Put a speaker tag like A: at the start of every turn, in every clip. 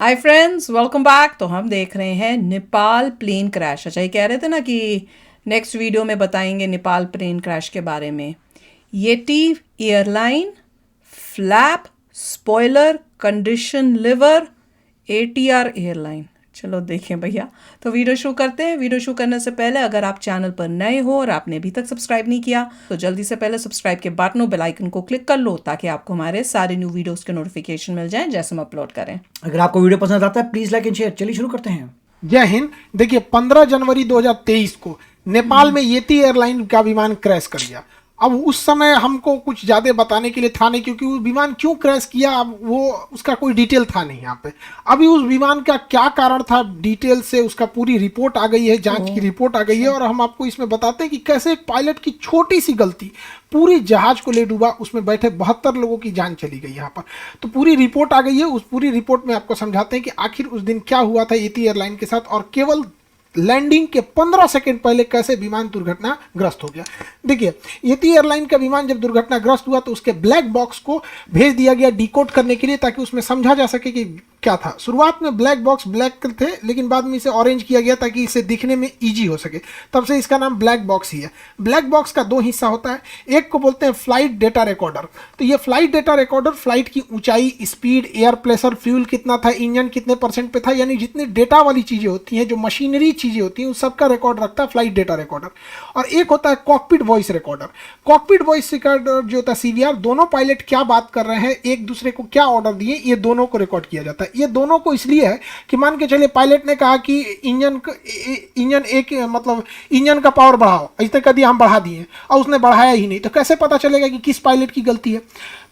A: Hi friends, welcome back. तो हम देख रहे हैं नेपाल प्लेन क्रैश। अच्छा, ये कह रहे थे ना कि नेक्स्ट वीडियो में बताएंगे नेपाल प्लेन क्रैश के बारे में। Yeti airline, flap, spoiler, condition liver, ATR airline. चलो देखें भैया। तो वीडियो शुरू करते हैं। वीडियो शुरू करने से पहले अगर आप चैनल पर नए हो और आपने अभी तक सब्सक्राइब नहीं किया तो जल्दी से पहले सब्सक्राइब के बटन और बेल आइकन को क्लिक कर लो ताकि आपको हमारे सारे न्यू वीडियोस के नोटिफिकेशन मिल जाएं जैसे हम अपलोड करें।
B: अगर आपको वीडियो पसंद आता है प्लीज लाइक एंड शेयर। चलिए शुरू करते हैं।
C: जय हिंद। देखिए 15 जनवरी 2023 को नेपाल में येती एयरलाइन का विमान क्रैश कर गया। अब उस समय हमको कुछ ज़्यादा बताने के लिए था नहीं, क्योंकि उस विमान क्यों क्रैश किया अब वो उसका कोई डिटेल था नहीं यहाँ पे। अभी उस विमान का क्या कारण था डिटेल से उसका पूरी रिपोर्ट आ गई है, जांच की रिपोर्ट आ गई है, और हम आपको इसमें बताते हैं कि कैसे एक पायलट की छोटी सी गलती पूरी जहाज को ले डूबा। उसमें बैठे 72 लोगों की जान चली गई यहाँ पर। तो पूरी रिपोर्ट आ गई है। उस पूरी रिपोर्ट में आपको समझाते हैं कि आखिर उस दिन क्या हुआ था येती एयरलाइन के साथ, और केवल लैंडिंग के 15 सेकंड पहले कैसे विमान दुर्घटनाग्रस्त हो गया। देखिए, येती एयरलाइन का विमान जब दुर्घटनाग्रस्त हुआ तो उसके ब्लैक बॉक्स को भेज दिया गया डिकोड करने के लिए, ताकि उसमें समझा जा सके कि क्या था। शुरुआत में ब्लैक बॉक्स ब्लैक थे, लेकिन बाद में इसे ऑरेंज किया गया ताकि इसे दिखने में इजी हो सके। तब से इसका नाम ब्लैक बॉक्स ही है। ब्लैक बॉक्स का दो हिस्सा होता है। एक को बोलते हैं फ्लाइट डेटा रिकॉर्डर। तो ये फ्लाइट डेटा रिकॉर्डर फ्लाइट की ऊंचाई, स्पीड, एयर प्रेशर, फ्यूल कितना था, इंजन कितने % पे था, यानी जितनी डेटा वाली चीजें होती हैं, जो मशीनरी चीजें होती हैं, उस सबका रिकॉर्ड रखता है फ्लाइट डेटा रिकॉर्डर। और एक होता है cockpit voice recorder. Cockpit voice recorder जो होता है सीवीआर, दोनों पायलट क्या बात कर रहे हैं, एक दूसरे को क्या ऑर्डर दिए, ये दोनों को रिकॉर्ड किया जाता है। ये दोनों को इसलिए है कि मान के चलिए पायलट ने कहा कि इंजन का पावर बढ़ाओ, इसने कह दिया हम बढ़ा दिए और उसने बढ़ाया ही नहीं, तो कैसे पता चलेगा कि किस पायलट की गलती है।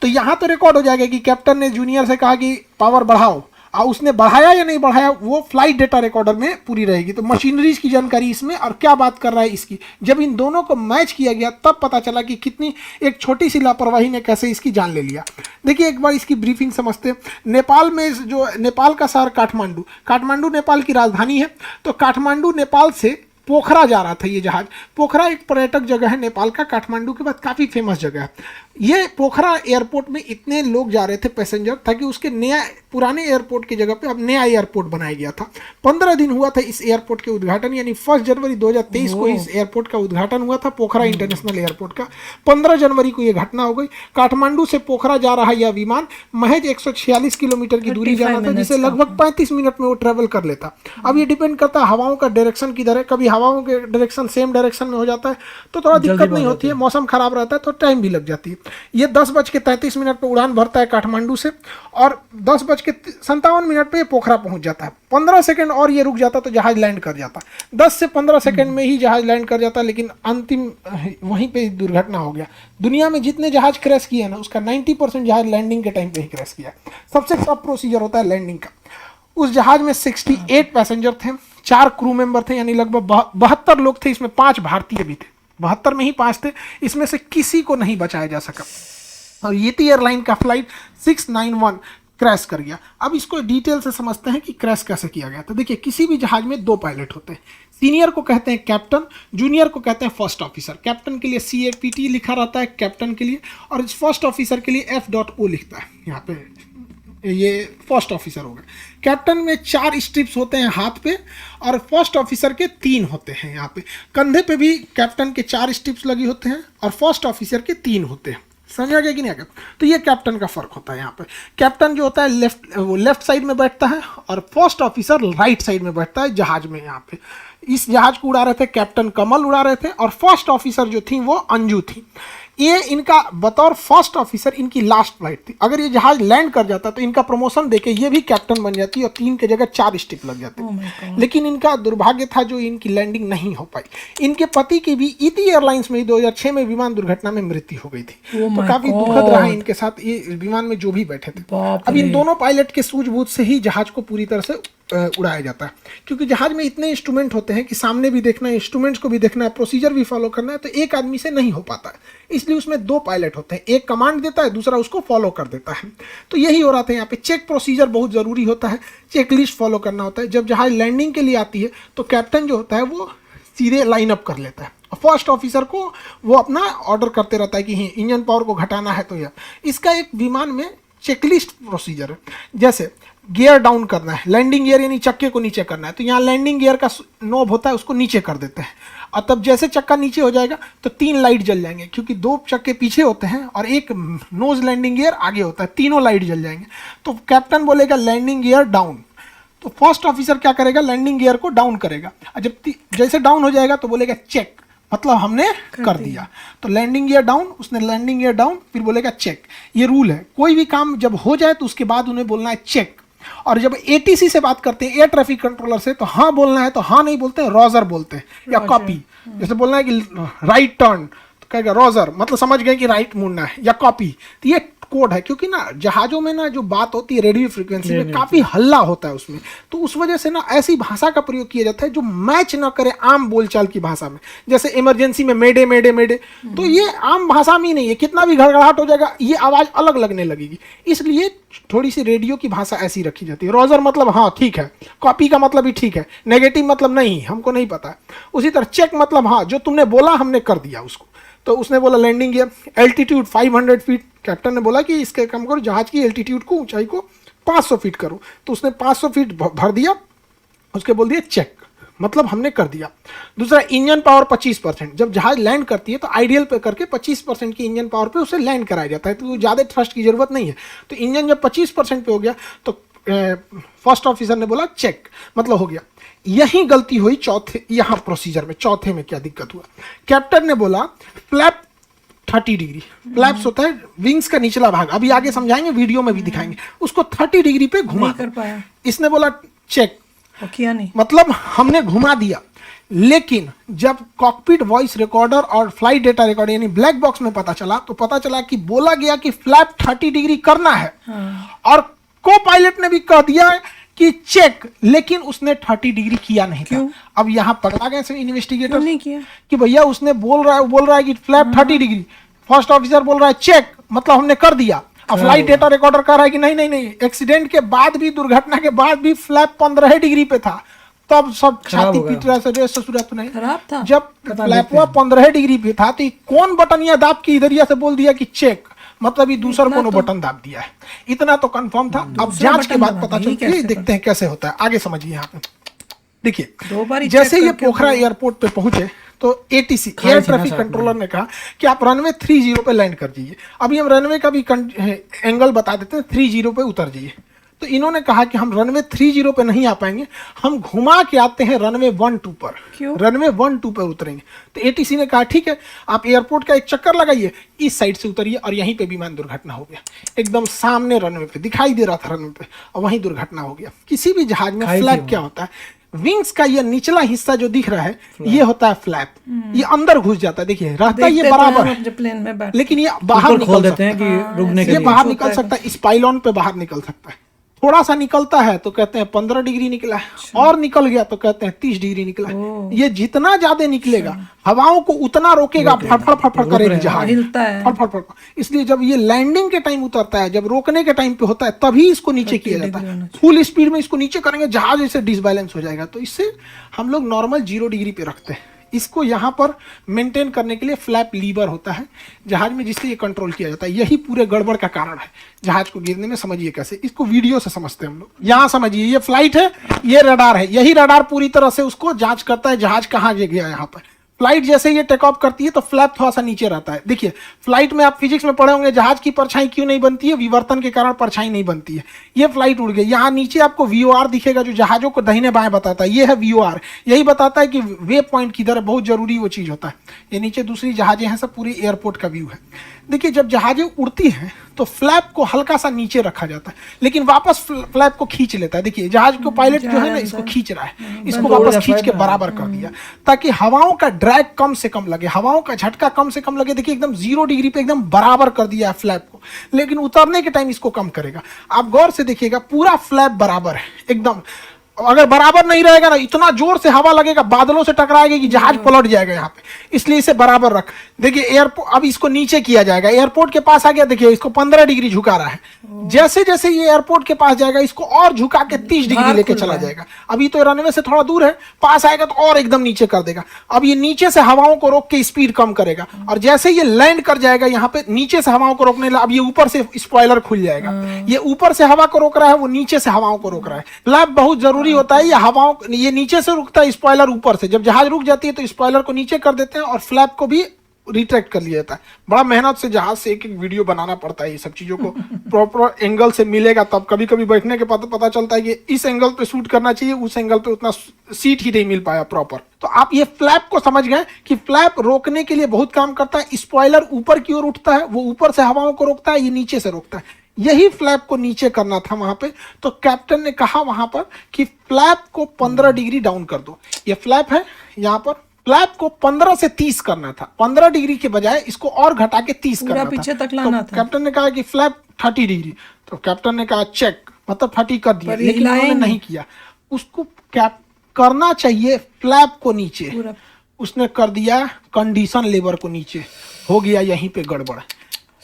C: तो यहां तो रिकॉर्ड हो जाएगा कि कैप्टन ने जूनियर से कहा कि पावर बढ़ाओ और उसने बढ़ाया या नहीं बढ़ाया, वो फ्लाइट डेटा रिकॉर्डर में पूरी रहेगी। तो मशीनरीज की जानकारी इसमें और क्या बात कर रहा है इसकी, जब इन दोनों को मैच किया गया तब पता चला कि कितनी एक छोटी सी लापरवाही ने कैसे इसकी जान ले लिया। देखिए एक बार इसकी ब्रीफिंग समझते हैं। नेपाल में जो नेपाल का शहर काठमांडू नेपाल की राजधानी है। तो काठमांडू नेपाल से पोखरा जा रहा था ये जहाज। पोखरा एक पर्यटक जगह है नेपाल का, काठमांडू के बाद काफ़ी फेमस जगह है। ये पोखरा एयरपोर्ट में इतने लोग जा रहे थे पैसेंजर, ताकि उसके नया पुराने एयरपोर्ट की जगह पे अब नया एयरपोर्ट बनाया गया था। 15 दिन हुआ था इस एयरपोर्ट के उद्घाटन, यानी 1 जनवरी 2023 को इस एयरपोर्ट का उद्घाटन हुआ था, पोखरा इंटरनेशनल एयरपोर्ट का। 15 जनवरी को ये घटना हो गई। काठमांडू से पोखरा जा रहा यह विमान महज 146 किलोमीटर की दूरी जाना था, जिसे लगभग 35 मिनट में वो ट्रेवल कर लेता। अब ये डिपेंड करता है हवाओं का डायरेक्शन किधर है। कभी हवाओं के डायरेक्शन सेम डायरेक्शन में हो जाता है तो थोड़ा दिक्कत नहीं होती है, मौसम खराब रहता है तो टाइम भी लग जाती है। ये 10:33 पे उड़ान भरता है काठमांडू से, और 10:57 पे पोखरा पहुंच जाता है। 15 सेकंड और ये रुक जाता तो जहाज लैंड कर जाता। 10 से 15 सेकंड में ही जहाज लैंड कर जाता, लेकिन अंतिम वहीं पे दुर्घटना हो गया। दुनिया में जितने जहाज क्रैश किए ना, उसका 90% जहाज लैंडिंग के टाइम पे ही क्रैश किया। सबसे टफ प्रोसीजर होता है लैंडिंग का। उस जहाज में 68 पैसेंजर थे, 4 क्रू मेंबर थे, यानी लगभग 72 लोग थे। इसमें 5 भारतीय भी थे। 72 में ही 5 थे। इसमें से किसी को नहीं बचाया जा सका और येती एयरलाइन का फ्लाइट 691 क्रैश कर गया। अब इसको डिटेल से समझते हैं कि क्रैश कैसे किया गया। तो देखिए, किसी भी जहाज में 2 पायलट होते हैं। सीनियर को कहते हैं कैप्टन, जूनियर को कहते हैं फर्स्ट ऑफिसर। कैप्टन के लिए CAPT लिखा रहता है कैप्टन के लिए, और इस फर्स्ट ऑफिसर के लिए F.O लिखता है। यहाँ पे ये फर्स्ट ऑफिसर हो गए। कैप्टन में 4 स्ट्रिप्स होते हैं हाथ पे, और फर्स्ट ऑफिसर के 3 होते हैं। यहाँ पे कंधे पे भी कैप्टन के 4 स्ट्रिप्स लगी होते हैं, और फर्स्ट ऑफिसर के 3 होते हैं। समझ आ गया कि नहीं आ गया? तो ये कैप्टन का फर्क होता है। यहाँ पे कैप्टन जो होता है लेफ्ट साइड में बैठता है, और फर्स्ट ऑफिसर राइट साइड में बैठता है जहाज में। यहाँ पे इस जहाज को उड़ा रहे थे कैप्टन कमल उड़ा रहे थे, और फर्स्ट ऑफिसर जो थी वो अंजू थी। ये इनका बतौर फर्स्ट ऑफिसर इनकी लास्ट फ्लाइट थी। अगर ये जहाज लैंड कर जाता तो इनका प्रमोशन देके ये भी कैप्टन बन जाती और 3 की जगह 4 स्टिप लग जाते। लेकिन इनका दुर्भाग्य था जो इनकी लैंडिंग नहीं हो पाई। इनके पति की भी येती एयरलाइंस में 2006 में विमान दुर्घटना में मृत्यु हो गई थी। तो काफी दुखद रहा इनके साथ, ये विमान में जो भी बैठे थे। अब इन दोनों पायलट के सूझबूझ से ही जहाज को पूरी तरह से उड़ाया जाता है, क्योंकि जहाज में इतने इंस्ट्रूमेंट होते हैं कि सामने भी देखना है, इंस्ट्रूमेंट्स को भी देखना है, प्रोसीजर भी फॉलो करना है, तो एक आदमी से नहीं हो पाता है। इसलिए उसमें 2 पायलट होते हैं, एक कमांड देता है, दूसरा उसको फॉलो कर देता है। तो यही हो रहा था यहाँ पे। चेक प्रोसीजर बहुत ज़रूरी होता है, चेक लिस्ट फॉलो करना होता है। जब जहाज लैंडिंग के लिए आती है तो कैप्टन जो होता है वो सीधे लाइन अप कर लेता है, फर्स्ट ऑफिसर को वो अपना ऑर्डर करते रहता है कि इंजन पावर को घटाना है। तो यह इसका एक विमान में चेकलिस्ट प्रोसीजर है। जैसे गियर डाउन करना है, लैंडिंग गियर यानी चक्के को नीचे करना है, तो यहाँ लैंडिंग गियर का नोब होता है, उसको नीचे कर देते हैं और तब जैसे चक्का नीचे हो जाएगा तो 3 लाइट जल जाएंगे, क्योंकि 2 चक्के पीछे होते हैं और एक नोज लैंडिंग गियर आगे होता है, तीनों लाइट जल जाएंगे। तो कैप्टन बोलेगा लैंडिंग गियर डाउन, तो फर्स्ट ऑफिसर क्या करेगा, लैंडिंग गियर को डाउन करेगा, और जब जैसे डाउन हो जाएगा तो बोलेगा चेक, मतलब हमने कर दिया। तो लैंडिंग गियर डाउन, उसने लैंडिंग गियर डाउन, फिर बोलेगा चेक। ये रूल है, कोई भी काम जब हो जाए तो उसके बाद उन्हें बोलना है चेक। और जब एटीसी से बात करते हैं, एयर ट्रैफिक कंट्रोलर से, तो हाँ बोलना है तो हाँ नहीं बोलते हैं, रोजर बोलते हैं या कॉपी। जैसे बोलना है कि राइट टर्न तो कहेगा रोजर, मतलब समझ गए कि राइट मुड़ना है, या कॉपी। तो ये कोड है, क्योंकि ना जहाजों में ना जो बात होती है रेडियो फ्रीक्वेंसी में काफी हल्ला होता है उसमें, तो उस वजह से ना ऐसी भाषा का प्रयोग किया जाता है जो मैच ना करे आम बोलचाल की भाषा में। जैसे इमरजेंसी में मेडे मेडे मेडे, तो ये आम भाषा में ही नहीं है, कितना भी घड़घड़ाहट हो जाएगा ये आवाज अलग लगने लगेगी, इसलिए थोड़ी सी रेडियो की भाषा ऐसी रखी जाती है। रोजर मतलब हाँ ठीक है, कॉपी का मतलब भी ठीक है, नेगेटिव मतलब नहीं हमको नहीं पता। उसी तरह चेक मतलब हाँ जो तुमने बोला हमने कर दिया उसको। तो उसने बोला landing gear, altitude 500 feet, captain ने बोला कि इसके कम करो, जहाज की एल्टीट्यूड को, ऊंचाई को 500 फीट करो, तो उसने 500 फीट भर दिया, उसके बोल दिया चेक, मतलब हमने कर दिया। दूसरा इंजन पावर 25%, जब जहाज लैंड करती है तो आइडियल पे करके 25% की इंजन पावर पे उसे लैंड कराया जाता है, तो ज़्यादा थ्रस्ट की जरूरत नहीं है। तो इंजन जब 25% पे हो गया तो फर्स्ट ऑफिसर ने बोला चेक, मतलब हो गया। यही गलती हुई चौथे, यहाँ प्रोसीजर में चौथे में क्या दिक्कत हुआ, कैप्टन ने बोला फ्लैप 30 डिग्री, फ्लैप्स होता है विंग्स का निचला भाग, अभी आगे समझाएंगे, वीडियो में भी दिखाएंगे, उसको 30 डिग्री पे घुमा
A: कर पाया।
C: इसने बोला चेक,
A: किया नहीं,
C: मतलब हमने घुमा दिया। लेकिन जब कॉकपिट वॉइस रिकॉर्डर और फ्लाइट डेटा रिकॉर्डर यानी ब्लैक बॉक्स में पता चला, तो पता चला कि बोला गया कि फ्लैप 30 डिग्री करना है, और को पायलट ने भी कह दिया कि चेक, लेकिन उसने 30 डिग्री किया नहीं था। अब यहाँ पकड़ा गए इन्वेस्टिगेटर
A: नहीं किया
C: कि भैया उसने बोल रहा है कि फ्लैप 30 डिग्री, फर्स्ट ऑफिसर बोल रहा है चेक, मतलब हमने कर दिया। अब फ्लाइट डेटा रिकॉर्डर कह रहा है कि नहीं नहीं नहीं, एक्सीडेंट के बाद भी, दुर्घटना के बाद भी फ्लैप 15 डिग्री पे था, तब सब छाती पीट रहा है, ससुरा तो नहीं
A: खराब था।
C: जब फ्लैप 15 डिग्री पे था तो कौन बटन या दाब के इधरिया से बोल दिया कि चेक, मतलब ये दूसरा कोनो बटन दाब दिया है, इतना तो कंफर्म था। अब जांच के बाद पता चलता है, देखते हैं कैसे होता है, आगे समझिए। यहाँ पे देखिए, जैसे ये पोखरा एयरपोर्ट पे पहुंचे तो एटीसी एयर ट्रैफिक कंट्रोलर ने कहा कि आप रनवे 30 पे लैंड कर दीजिए। अभी हम रनवे का भी एंगल बता देते हैं, 30 पे उतर जाइए। तो इन्होंने कहा कि हम रनवे 30 पे नहीं आ पाएंगे, हम घुमा के आते हैं रनवे 12 पर।
A: क्यों?
C: रनवे 12 पर उतरेंगे। तो एटीसी ने कहा ठीक है, आप एयरपोर्ट का एक चक्कर लगाइए, इस साइड से उतरिए, और यहीं पे विमान दुर्घटना हो गया। एकदम सामने रनवे पे दिखाई दे रहा था रनवे पे, और वहीं दुर्घटना हो गया। किसी भी जहाज में फ्लैप क्या होता है, विंग्स का ये निचला हिस्सा जो दिख रहा है ये होता है फ्लैप, ये अंदर घुस जाता है। देखिए रहता ये बराबर है,
A: प्लेन में बैठ,
C: लेकिन ये बाहर निकल
B: देते हैं कि रुकने के
C: ये
B: लिए
C: बाहर निकल सकता है, इस पाइलॉन पे बाहर निकल सकता है। थोड़ा सा निकलता है तो कहते हैं 15 डिग्री निकला है, और निकल गया तो कहते हैं 30 डिग्री निकला है। ये जितना ज्यादा निकलेगा हवाओं को उतना रोकेगा, फड़फड़ फड़फड़ करेगी जहाज,
A: हिलता है।
C: फड़फड़ फड़फड़। इसलिए जब ये लैंडिंग के टाइम उतरता है, जब रोकने के टाइम पे होता है, तभी इसको नीचे किया जाता है। फुल स्पीड में इसको नीचे करेंगे, जहाज इससे डिसबैलेंस हो जाएगा। तो इससे हम लोग नॉर्मल 0 डिग्री पे रखते हैं। इसको यहाँ पर मेंटेन करने के लिए फ्लैप लीवर होता है जहाज में, जिससे ये कंट्रोल किया जाता है। यही पूरे गड़बड़ का कारण है जहाज को गिरने में। समझिए कैसे, इसको वीडियो से समझते हैं हम लोग। यहाँ समझिए, ये फ्लाइट है, ये रडार है, यही रडार पूरी तरह से उसको जांच करता है जहाज कहाँ गया। यहाँ पर फ्लाइट जैसे ये टेक ऑफ करती है तो फ्लैप थोड़ा सा नीचे रहता है। देखिए फ्लाइट में आप फिजिक्स में पढ़े होंगे, जहाज की परछाई क्यों नहीं बनती है, विवर्तन के कारण परछाई नहीं बनती है। ये फ्लाइट उड़ गई, यहाँ नीचे आपको VOR दिखेगा जो जहाजों को दाहिने बाएं बताता है। ये है VOR, यही बताता है कि वे पॉइंट किधर है, बहुत जरूरी वो चीज होता है। ये नीचे दूसरी जहाजें हैं, सब पूरी एयरपोर्ट का व्यू है। देखिए जब जहाजें उड़ती हैं तो फ्लैप को हल्का सा नीचे रखा जाता है, लेकिन वापस फ्लैप को खींच लेता है। देखिए जहाज को पायलट जो है ना, इसको खींच रहा है, इसको वापस खींच के बराबर कर दिया, ताकि हवाओं का ड्रैग कम से कम लगे, हवाओं का झटका कम से कम लगे। देखिए एकदम 0 डिग्री पे एकदम बराबर कर दिया है फ्लैप को, लेकिन उतरने के टाइम इसको कम करेगा। आप गौर से देखिएगा, पूरा फ्लैप बराबर है एकदम। अगर बराबर नहीं रहेगा ना, इतना जोर से हवा लगेगा, बादलों से टकराएगा कि जहाज पलट जाएगा यहाँ पे। इसलिए इसे बराबर रख। देखिए एयरपोर्ट, अब इसको नीचे किया जाएगा, एयरपोर्ट के पास आ गया, देखिए इसको 15 डिग्री झुका रहा है। जैसे जैसे ये एयरपोर्ट के पास जाएगा, इसको और झुका के 30 डिग्री लेके चला जाएगा। अभी तो रनवे से थोड़ा दूर है, पास आएगा तो और एकदम नीचे कर देगा। अब ये नीचे से हवाओं को रोक के स्पीड कम करेगा, और जैसे ये लैंड कर जाएगा यहाँ पे, नीचे से हवाओं को रोकने लगा। अब ये ऊपर से स्पॉइलर खुल जाएगा। ये ऊपर से हवा को रोक रहा है, वो नीचे से हवाओं को रोक रहा है। फ्लैप बहुत जरूरी होता है। ये हवाओं, ये नीचे से रुकता है, स्पॉइलर ऊपर से। जब जहाज रुक जाती है तो स्पॉइलर को नीचे कर देते हैं और फ्लैप को भी रिट्रैक्ट कर लिया जाता है। बड़ा मेहनत से जहाज से एक एक वीडियो बनाना पड़ता है। ये सब चीजों को प्रॉपर एंगल से मिलेगा, तब कभी कभी बैठने के बाद पता चलता है कि इस एंगल पे शूट करना चाहिए, उस एंगल पे उतना सीट ही नहीं मिल पाया प्रॉपर। तो आप ये फ्लैप को समझ गए कि फ्लैप रोकने के लिए बहुत काम करता है। स्पॉइलर ऊपर की ओर उठता है, वो ऊपर से हवाओं को रोकता है, ये नीचे से रोकता है। यही फ्लैप को नीचे करना था वहां पे। तो कैप्टन ने कहा वहां पर कि फ्लैप को 15 डिग्री डाउन कर दो। ये फ्लैप है, यहाँ पर फ्लैप को 15 से 30 करना था। 15 डिग्री के बजाय इसको और घटा के 30 करना था।
A: पीछे तक लाना
C: तो
A: था।
C: कैप्टन ने कहा कि फ्लैप 30 डिग्री। तो कैप्टन ने कहा चेक, मतलब 30 कर दिया,
A: पर ये
C: लेकिन उन्होंने
A: लाइन-
C: नहीं किया। उसको कैप करना चाहिए फ्लैप को नीचे, उसने कर दिया कंडीशन लेबर को नीचे। हो गया यहीं पे गड़बड़।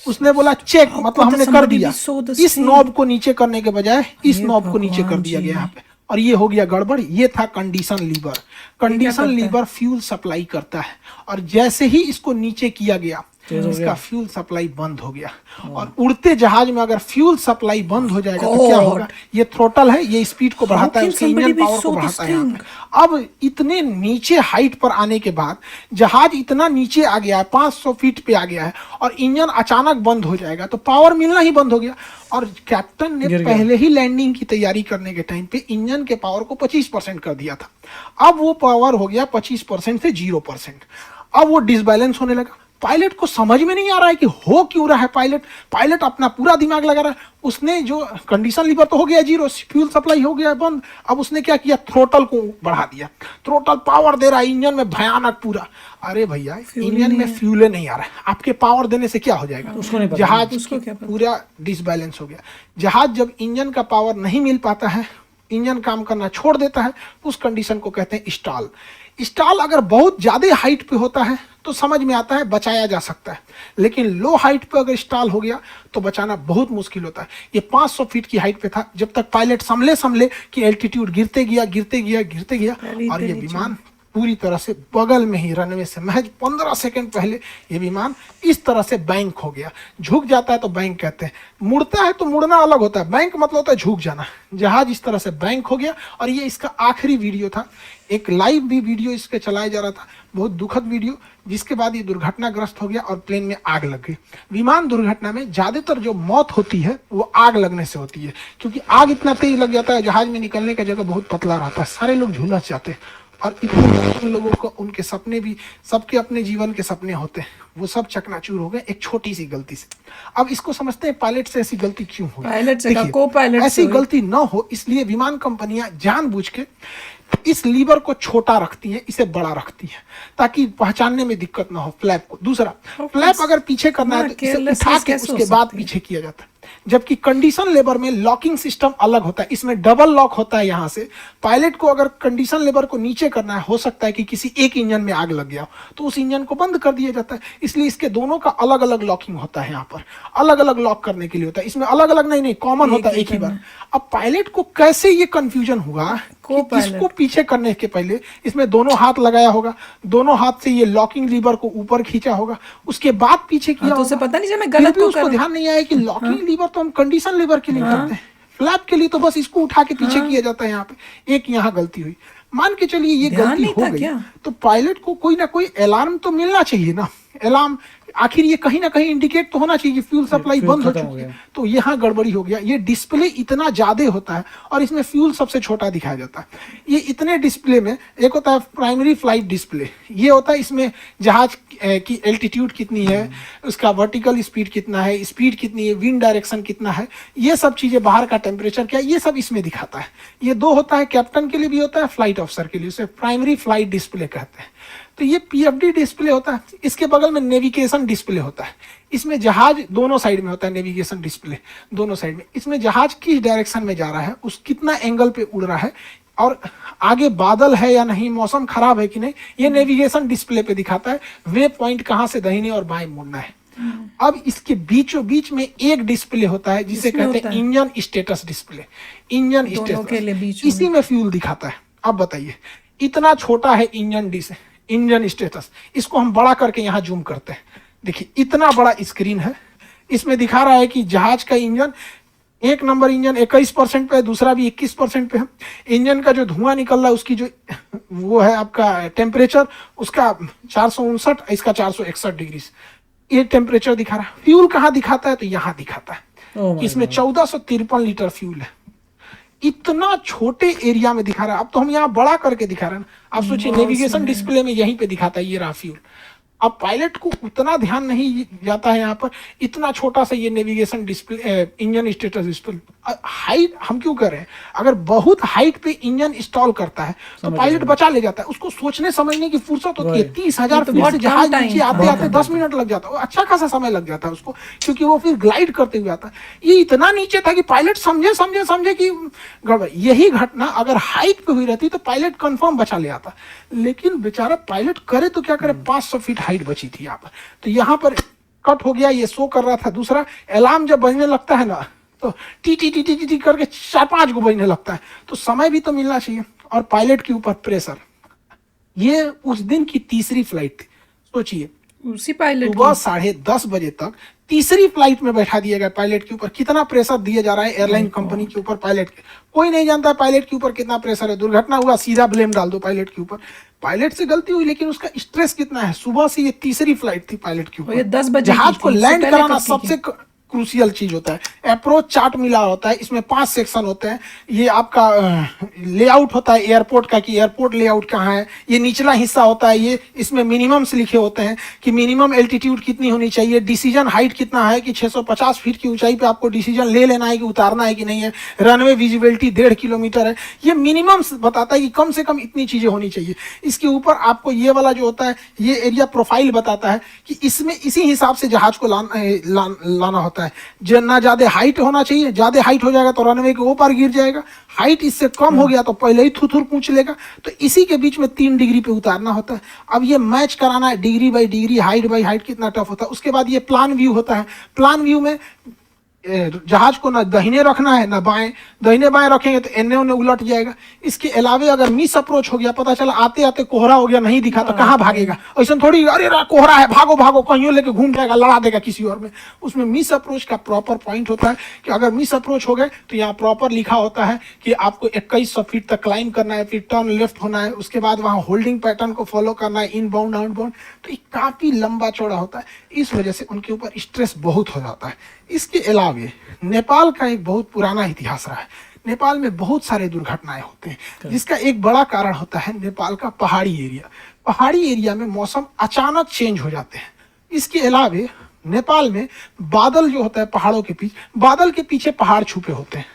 C: उसने बोला चेक, मतलब हमने कर दिया। इस नॉब को नीचे करने के बजाय इस नॉब को नीचे कर दिया गया यहाँ पे, और ये हो गया गड़बड़। ये था condition lever. Condition lever fuel supply करता है, और जैसे ही इसको नीचे किया गया, इसका फ्यूल सप्लाई बंद हो गया। और उड़ते जहाज में अगर फ्यूल सप्लाई बंद हो जाएगा तो क्या होगा? ये थ्रोटल है, ये स्पीड को बढ़ाता है, उसके इंजन पावर को बढ़ाता है यहाँ पे। अब इतने नीचे हाइट पर आने के बाद जहाज इतना नीचे आ गया है, 500 फीट पे आ गया है, और इंजन अचानक बंद हो जाएगा तो पावर मिलना ही बंद हो गया। और कैप्टन ने पहले ही लैंडिंग की तैयारी करने के टाइम पे इंजन के पावर को 25% कर दिया था। अब वो पावर हो गया 25% से 0%। अब वो डिसबैलेंस होने लगा। पायलट को समझ में नहीं आ रहा है कि हो क्यों रहा है। पायलट अपना पूरा दिमाग लगा रहा है। उसने जो कंडीशन लीवर तो हो गया 0, फ्यूल सप्लाई हो गया बंद। अब उसने क्या किया, थ्रोटल को बढ़ा दिया। थ्रोटल पावर दे रहा है इंजन में भयानक पूरा। अरे भैया, इंजन में फ्यूल नहीं आ रहा है, आपके पावर देने से क्या हो जाएगा? जहाज पूरा डिसबैलेंस हो गया। जहाज जब इंजन का पावर नहीं मिल पाता है, इंजन काम करना छोड़ देता है, उस कंडीशन को कहते हैं स्टॉल। स्टॉल अगर बहुत ज्यादा हाइट पे होता है तो समझ में आता है, बचाया जा सकता है, लेकिन लो हाइट पे अगर स्टॉल हो गया तो बचाना बहुत मुश्किल होता है। ये 500 फीट की हाइट पे था जब तक पायलट संभले कि एल्टीट्यूड गिरते गया और ये विमान पूरी तरह से बगल में ही रनवे से महज 15 सेकंड पहले ये विमान इस तरह से बैंक हो गया। झुक जाता है तो बैंक कहते हैं, मुड़ता है तो मुड़ना अलग होता है, बैंक मतलब होता है झुक जाना। जहाज इस तरह से बैंक हो गया, और ये इसका आखिरी वीडियो था। एक लाइव भी वीडियो इसके चलाया जा रहा था, बहुत दुखद वीडियो, जिसके बाद ये दुर्घटनाग्रस्त हो गया और प्लेन में आग लग गई। विमान दुर्घटना में ज्यादातर जो मौत होती है वो आग लगने से होती है, क्योंकि आग इतना तेज लग जाता है, जहाज में निकलने का जगह बहुत पतला रहता है, सारे लोग झुलस जाते हैं। और इतने लोगों को उनके सपने भी, सबके अपने जीवन के सपने होते हैं, वो सब चकनाचूर हो गए एक छोटी सी गलती से। अब इसको समझते हैं पायलट से ऐसी गलती क्यों हुई।
A: पायलट से का को-पायलट
C: ऐसी गलती न हो, इसलिए विमान कंपनियां जानबूझ के इस लीवर को छोटा रखती हैं, इसे बड़ा रखती हैं, ताकि पहचानने में दिक्कत ना हो फ्लैप को। दूसरा, फ्लैप अगर पीछे करना है तो इसे उठा के उसके बाद पीछे किया जाता है। जबकि कंडीशन लेबर में लॉकिंग सिस्टम अलग होता है, इसमें डबल लॉक होता है। यहाँ से पायलट को अगर कंडीशन लेबर को नीचे करना है, हो सकता है कि किसी एक इंजन में आग लग गया हो तो उस इंजन को बंद कर दिया जाता है। इसलिए इसके दोनों का अलग अलग लॉकिंग होता है, यहाँ पर अलग अलग लॉक करने के लिए होता है। इसमें अलग अलग नहीं कॉमन होता है एक ही बार। अब पायलट को कैसे ये कंफ्यूजन हुआ कि इसको पीछे करने के पहले इसमें दोनों हाथ लगाया होगा, दोनों हाथ से ये लॉकिंग लीवर को ऊपर खींचा होगा, उसके बाद पीछे किया
A: तो उसे पता नहीं मैं गलत
C: क्यों उसको ध्यान नहीं आया कि लॉकिंग लीवर तो हम कंडीशन लीवर के लिए करते हैं, फ्लैप के लिए तो बस इसको उठा के पीछे किया जाता है। यहाँ पे एक यहाँ गलती हुई, मान के चलिए ये गलती हो गई तो पायलट को कोई ना कोई अलार्म तो मिलना चाहिए ना। अलार्म आखिर ये कहीं ना कहीं इंडिकेट तो होना चाहिए कि फ्यूल सप्लाई बंद हो चुकी है। तो यहाँ गड़बड़ी हो गया। ये डिस्प्ले इतना ज्यादा होता है और इसमें फ्यूल सबसे छोटा दिखाया जाता है। ये इतने डिस्प्ले में एक होता है प्राइमरी फ्लाइट डिस्प्ले, ये होता है इसमें जहाज की एल्टीट्यूड कितनी है, उसका वर्टिकल स्पीड कितना है, स्पीड कितनी है, विंड डायरेक्शन कितना है, ये सब चीजें, बाहर का टेम्परेचर क्या है, ये सब इसमें दिखाता है। ये दो होता है, कैप्टन के लिए भी होता है, फ्लाइट ऑफिसर के लिए, उसे प्राइमरी फ्लाइट डिस्प्ले कहते हैं। तो ये पीएफडी डिस्प्ले होता है। इसके बगल में नेविगेशन डिस्प्ले होता है। इसमें जहाज दोनों साइड में होता है, नेविगेशन डिस्प्ले दोनों साइड में। इसमें जहाज किस डायरेक्शन में जा रहा है, उस कितना एंगल पे उड़ रहा है और आगे बादल है या नहीं, मौसम खराब है कि नहीं, ये नेविगेशन डिस्प्ले पे दिखाता है। वे पॉइंट कहाँ से दाहिने और बाएं मुड़ना है। अब इसके बीचों बीच में एक डिस्प्ले होता है जिसे
A: जिसमें
C: कहते
A: होता
C: हैं
A: है
C: इंजन स्टेटस डिस्प्ले। इंजन
A: दोनों के लिए बीच
C: स्टेटस, इसी में फ्यूल दिखाता है। अब बताइए, इतना छोटा है इंजन स्टेटस, इसको हम बड़ा करके यहाँ जूम करते हैं। देखिए इतना बड़ा स्क्रीन है, इसमें दिखा रहा है कि जहाज का इंजन, एक नंबर इंजन 21% पे है, दूसरा भी 21% पे है। इंजन का जो धुआं निकल रहा है उसकी जो वो है आपका टेम्परेचर, उसका 459, इसका 461 डिग्री, ये टेम्परेचर दिखा रहा है। फ्यूल कहाँ दिखाता है, तो यहाँ दिखाता है।
B: Oh my
C: इसमें 1453 लीटर फ्यूल है। इतना छोटे एरिया में दिखा रहा है। अब तो हम यहाँ बड़ा करके दिखा रहे हैं ना। आप सोचिए नेविगेशन डिस्प्ले में यहीं पे दिखाता है ये रहा फ्यूल। अब पायलट को उतना ध्यान नहीं जाता है यहाँ पर, इतना छोटा सा ये navigation display, engine status display. Height हम क्यों कर रहे हैं, अगर बहुत हाइट पे इंजन इंस्टॉल करता है तो पायलट बचा ले जाता है, उसको सोचने समझने की फुर्सत होती है। 30,000 फीट से जहाज नीचे आते आते 10 मिनट लग जाता है, अच्छा खासा समय लग जाता है उसको, क्योंकि वो फिर ग्लाइड करते हुए आता है। ये इतना नीचे था कि पायलट समझे कि गड़बड़। यही घटना अगर हाइट पे हुई रहती तो पायलट कंफर्म बचा ले आता, लेकिन बेचारा पायलट करे तो क्या करे, 500 फीट हाइट बची थी यहाँ पर। तो यहाँ पर कट हो गया, ये शो कर रहा था। दूसरा, अलार्म जब बजने लगता है ना तो T T T T T T करके 4-5 को बजने लगता है, तो समय भी तो मिलना चाहिए। और पायलट के ऊपर प्रेशर, ये उस दिन की तीसरी फ्लाइट थी। सोचिए
A: उसी पायलट
C: सुबह 10:30 बजे तक तीसरी फ्लाइट में बैठा दिया गया पायलट के ऊपर। कितना प्रेशर दिया जा रहा है एयरलाइन कंपनी के ऊपर, पायलट के। कोई नहीं जानता पायलट के ऊपर कितना प्रेशर है। दुर्घटना हुआ, सीधा ब्लेम डाल दो पायलट के ऊपर। पायलट से गलती हुई, लेकिन उसका स्ट्रेस कितना है। सुबह से ये तीसरी फ्लाइट थी पायलट के
A: और ये
C: ऊपर।
A: 10 बजे
C: जहाज
A: की
C: को
A: थी, इससे
C: लैंड
A: पहले
C: कराना
A: कब की
C: सबसे क्रूशियल चीज होता है। अप्रोच चार्ट मिला होता है, इसमें 5 सेक्शन होते हैं। ये आपका लेआउट होता है एयरपोर्ट का, कि एयरपोर्ट लेआउट कहाँ है। ये निचला हिस्सा होता है, ये इसमें मिनिमम्स लिखे होते हैं कि मिनिमम एल्टीट्यूड कितनी होनी चाहिए, डिसीजन हाइट कितना है कि 650 फीट की ऊंचाई पे आपको डिसीजन ले लेना है कि उतारना है कि नहीं है। रनवे विजिबिलिटी 1.5 किलोमीटर है। ये मिनिमम्स बताता है कि कम से कम इतनी चीजें होनी चाहिए। इसके ऊपर आपको ये वाला जो होता है, ये एरिया प्रोफाइल बताता है कि इसमें इसी हिसाब से जहाज को लाना होता है। ना ज्यादा हाइट होना चाहिए, ज्यादा हाइट हो जाएगा तो रनवे के ऊपर गिर जाएगा, हाइट इससे कम हो गया तो पहले ही थुथुर पूछ लेगा। तो इसी के बीच में 3 डिग्री पे उतारना होता है। अब ये मैच कराना है degree by degree, height by height, कितना टफ होता है। उसके बाद ये प्लान व्यू होता है। प्लान व्यू में जहाज को ना दाहिने रखना है ना बाएं। दाहिने बाएं रखेंगे तो एने ओने उलट जाएगा। इसके अलावे अगर मिस अप्रोच हो गया, पता चला आते आते कोहरा हो गया, नहीं दिखा, तो कहाँ भागेगा। ऐसा थोड़ी अरे कोहरा है भागो भागो, कहीं लेके घूम जाएगा, लड़ा देगा किसी और में। उसमें मिस अप्रोच का प्रॉपर पॉइंट होता है कि अगर मिस अप्रोच हो गए तो यहाँ प्रॉपर लिखा होता है कि आपको 2100 फीट तक क्लाइंब करना है, फिर टर्न लेफ्ट होना है, उसके बाद वहाँ होल्डिंग पैटर्न को फॉलो करना है, इन बाउंड आउट बाउंड। तो ये काफी लंबा चौड़ा होता है, इस वजह से उनके ऊपर स्ट्रेस बहुत हो जाता है। इसके अलावे नेपाल का एक बहुत पुराना इतिहास रहा है। नेपाल में बहुत सारे दुर्घटनाएं होते हैं, जिसका एक बड़ा कारण होता है नेपाल का पहाड़ी एरिया। पहाड़ी एरिया में मौसम अचानक चेंज हो जाते हैं। इसके अलावे नेपाल में बादल जो होता है पहाड़ों के पीछे, बादल के पीछे पहाड़ छुपे होते हैं।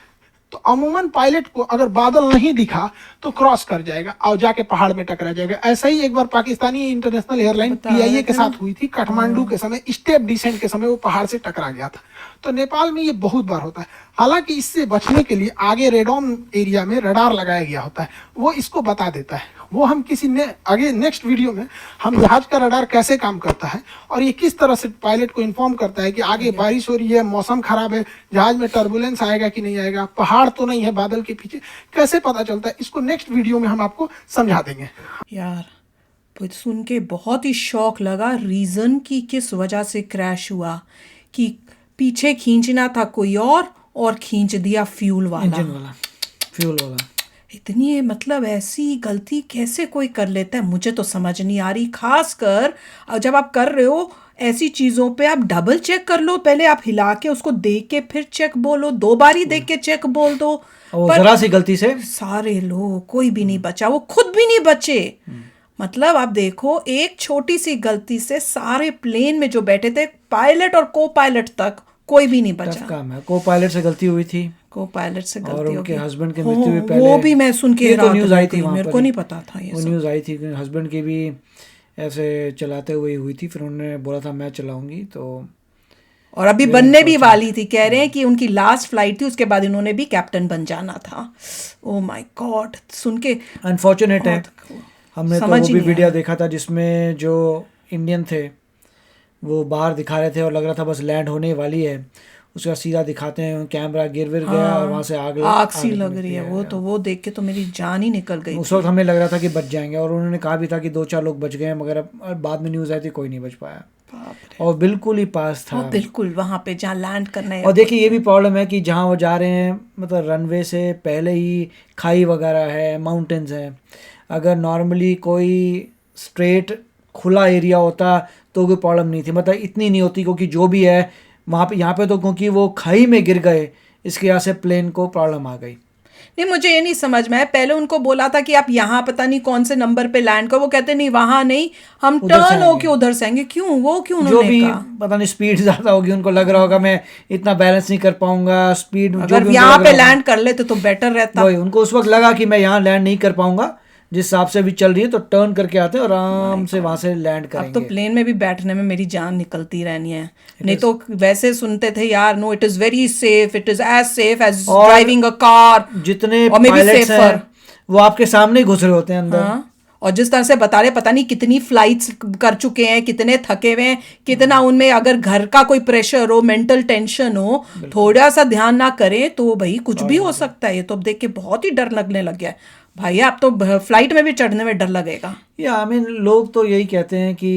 C: तो अमूमन पायलट को अगर बादल नहीं दिखा तो क्रॉस कर जाएगा और जाके पहाड़ में टकरा जाएगा। ऐसा ही एक बार पाकिस्तानी इंटरनेशनल एयरलाइन PIA के साथ हुई थी। काठमांडू के समय स्टेप डिसेंट के समय वो पहाड़ से टकरा गया था। तो नेपाल में ये बहुत बार होता है। हालांकि इससे बचने के लिए आगे रेडॉन एरिया में रडार लगाया गया होता है, वो इसको बता देता है। वो हम आगे नेक्स्ट वीडियो में हम जहाज का रडार कैसे काम करता है और ये किस तरह से पायलट को इन्फॉर्म करता है कि आगे बारिश हो रही है, मौसम खराब है, जहाज में टर्बुलेंस आएगा कि नहीं आएगा, पहाड़ तो नहीं है बादल के पीछे, कैसे पता चलता है, इसको नेक्स्ट वीडियो में हम आपको समझा देंगे।
A: यार सुन के बहुत ही शौक लगा। रीज़न कि किस वजह से क्रैश हुआ, कि पीछे खींचना था कोई और खींच दिया फ्यूल वाला,
B: इंजन वाला, फ्यूल वाला।
A: इतनी मतलब ऐसी गलती कैसे कोई कर लेता है, मुझे तो समझ नहीं आ रही। खासकर जब आप कर रहे हो ऐसी चीज़ों पे, आप डबल चेक कर लो। पहले आप हिला के उसको देख के फिर चेक बोलो, 2 बार ही देख के चेक बोल दो।
B: और जरा सी गलती से
A: सारे लोग, कोई भी नहीं बचा, वो खुद भी नहीं बचे। मतलब आप देखो, एक छोटी सी गलती से सारे प्लेन में जो बैठे थे, पायलट और को पायलट तक, कोई भी नहीं बचा।
B: काम है, को पायलट से गलती हुई थी,
A: को पायलट से
B: और
A: गलती
B: उनके
A: हो गई।
B: हस्बैंड के मृत्यु हुई पहले।
A: वो भी मैं सुन के
B: तो न्यूज़ आई थी,
A: मेरे को नहीं पता था ये
B: वो न्यूज़ आई थी कि हस्बैंड की भी ऐसे चलाते हुए हुई थी। फिर उन्होंने बोला था मैं चलाऊंगी, तो
A: और अभी बनने भी वाली थी, कह रहे हैं कि उनकी लास्ट फ्लाइट थी, उसके बाद इन्होंने भी कैप्टन बन जाना था। ओ माय गॉड, सुन के
B: अनफॉर्चुनेट है। हमने तो
A: समझ
B: वो
A: ही
B: भी
A: नहीं
B: वीडियो
A: आया।
B: देखा था जिसमें जो इंडियन थे वो बाहर दिखा रहे थे और लग रहा था बस लैंड होने वाली है, उसका सीधा दिखाते हैं कैमरा गिर गया और वहां से
A: आग सी लग रही है वो, तो वो देख के तो मेरी जान ही निकल गई।
B: उस वक्त हमें लग रहा था कि बच जाएंगे और उन्होंने कहा भी था कि 2-4 लोग बच गए, मगर अब बाद में न्यूज़ आई थी कोई नहीं बच पाया और बिल्कुल ही पास था।
A: और बिल्कुल वहां पे जहाँ लैंड करना है।
B: और देखिए ये भी प्रॉब्लम है कि जहाँ वो जा रहे हैं मतलब रनवे से पहले ही खाई वगैरह है, माउंटेन्स हैं। अगर नॉर्मली कोई स्ट्रेट खुला एरिया होता तो कोई प्रॉब्लम नहीं थी, मतलब इतनी नहीं होती, क्योंकि जो भी है वहाँ पे यहाँ पे तो क्योंकि वो खाई में गिर गए इसकी वजह से प्लेन को प्रॉब्लम आ गई।
A: नहीं, मुझे ये नहीं समझ में आया, पहले उनको बोला था कि आप यहाँ पता नहीं कौन से नंबर पे लैंड करो, वो कहते नहीं वहां नहीं, हम टर्न होके उधर से आएंगे। क्यों, वो क्यों
B: जो
A: उन्होंने
B: भी
A: कहा?
B: पता नहीं स्पीड ज्यादा होगी, उनको लग रहा होगा मैं इतना बैलेंस नहीं कर पाऊंगा, स्पीड जो
A: अगर
B: भी
A: यहाँ पे लैंड कर लेते तो बेटर रहता।
B: वही उनको उस वक्त लगा कि मैं यहाँ लैंड नहीं कर पाऊंगा, जिस हिसाब से भी चल रही है तो टर्न करके आते हैं और आराम से वहां से लैंड
A: अब तो
B: करेंगे।
A: प्लेन में भी बैठने में मेरी जान निकलती रहनी है। नहीं तो वैसे सुनते थे यार, no it is very safe, it is as safe as driving a car,
B: जितने
A: और मे बी
B: पायलट्स
A: सेफर।
B: हैं वो आपके सामने ही घुस रहे होते हैं अंदर।
A: हाँ, और जिस तरह से बता रहे, पता नहीं कितनी फ्लाइट्स कर चुके हैं, कितने थके हुए हैं, कितना उनमें अगर घर का कोई प्रेशर हो, मेंटल टेंशन हो, थोड़ा सा ध्यान ना करें तो भाई कुछ भी हो सकता है। ये तो अब देख के बहुत ही डर लगने लग गया है भाई। आप तो फ्लाइट में भी चढ़ने में डर लगेगा।
B: या आई मीन लोग तो यही कहते हैं कि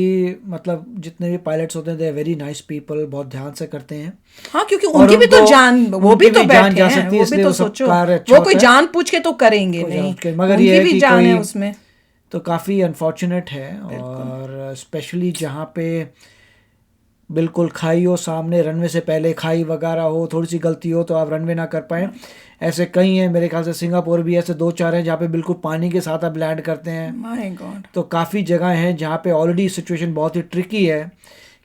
B: मतलब जितने भी पायलट्स होते हैं they are very nice people, बहुत ध्यान से करते हैं।
A: हाँ, क्योंकि
B: और
A: उनकी भी तो
B: उनको-
A: जान, वो भी
B: उनकी
A: तो
B: भी जान
A: बैठे
B: जा
A: हैं,
B: सकती है,
A: वो भी
B: इसलिए
A: तो
B: वो सब
A: सोचो,
B: कार्य अच्छा
A: वो कोई
B: होता है।
A: जान पूछ के तो करेंगे नहीं,
B: मगर
A: उनकी
B: ये है
A: भी
B: कि
A: जान है
B: कोई
A: उसमें।
B: तो काफ़ी अनफॉर्चुनेट है। और स्पेशली जहाँ पे बिल्कुल खाई हो सामने, रनवे से पहले खाई वगैरह हो, थोड़ी सी गलती हो तो आप रनवे ना कर पाएँ। ऐसे कई हैं, मेरे ख्याल से सिंगापुर भी ऐसे 2-4 हैं जहाँ पे बिल्कुल पानी के साथ आप लैंड करते हैं।
A: My God.
B: तो काफ़ी जगह हैं जहाँ पे ऑलरेडी सिचुएशन बहुत ही ट्रिकी है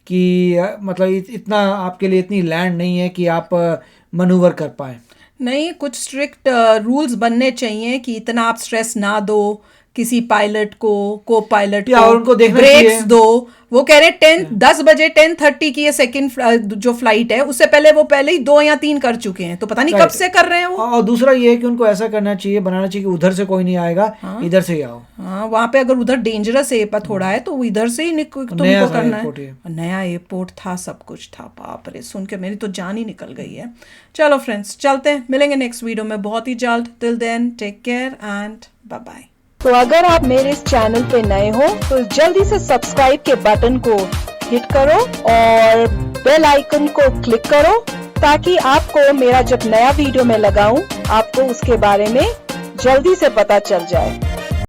B: कि मतलब इतना आपके लिए इतनी लैंड नहीं है कि आप मनूवर कर पाएँ।
A: नहीं, कुछ स्ट्रिक्ट रूल्स बनने चाहिए कि इतना आप स्ट्रेस ना दो किसी पायलट को पायलट
B: या और उनको
A: को,
B: देखना
A: ब्रेक्स
B: चाहिए।
A: दो। वो कह रहे 10 बजे 10:30 की ये सेकंड जो फ्लाइट है, उससे पहले वो पहले ही 2 या 3 कर चुके हैं, तो पता नहीं कब से कर रहे हैं वो।
B: और दूसरा ये है कि उनको ऐसा करना चाहिए, बनाना चाहिए कि उधर से कोई नहीं आएगा, इधर से ही आओ।
A: हाँ, वहां पे अगर उधर डेंजरस एरिया थोड़ा है तो इधर से ही तुमको
B: नया
A: करना
B: एयरपोर्ट
A: है।
B: है।
A: नया एयरपोर्ट था, सब कुछ था, बाप रे, सुन के मेरी तो जान ही निकल गई है। चलो फ्रेंड्स, चलते हैं, मिलेंगे नेक्स्ट वीडियो में बहुत ही जल्द। Till then take care and bye bye.
D: तो अगर आप मेरे इस चैनल पे नए हो तो जल्दी से सब्सक्राइब के बटन को हिट करो और बेल आइकन को क्लिक करो, ताकि आपको मेरा जब नया वीडियो मैं लगाऊं आपको उसके बारे में जल्दी से पता चल जाए।